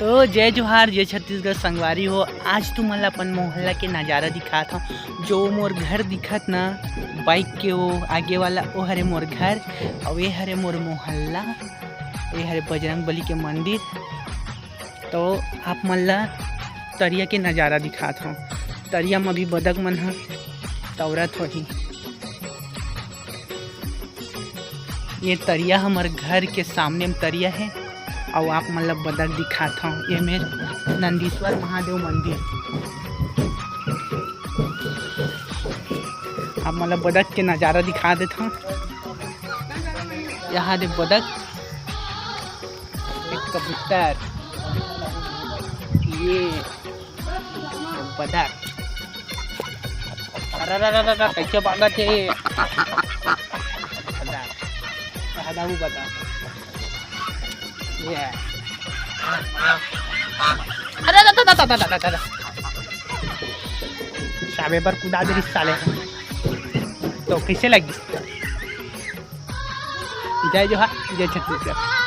तो जय जोहार जय छत्तीसगढ़ संगवारी हो। आज तुम मन अपन मोहल्ला के नज़ारा दिखात हूँ। जो मोर घर दिखत ना बाइक के वो आगे वाला वो हरे मोर घर और ये हरे मोर मोहल्ला, ये हरे बजरंग बली के मंदिर। तो आप मन ला तरिया के नज़ारा दिखात हूँ। तरिया में भी बदक मन ह तौरत होही। ये तरिया हमारे घर के सामने में तरिया है और आप मतलब बदक दिखाता हूँ। ये मेरे नंदीश्वर महादेव मंदिर। आप मतलब बदक के नज़ारा दिखा देता हूँ। यहाँ दे बदक, एक कबूतर, ये बदक। अरे कैसे भागत है बता ये अरे साबे पर कुदा दे साले। तो कैसे लगी? जय जोहार जय छत्तीसगढ़।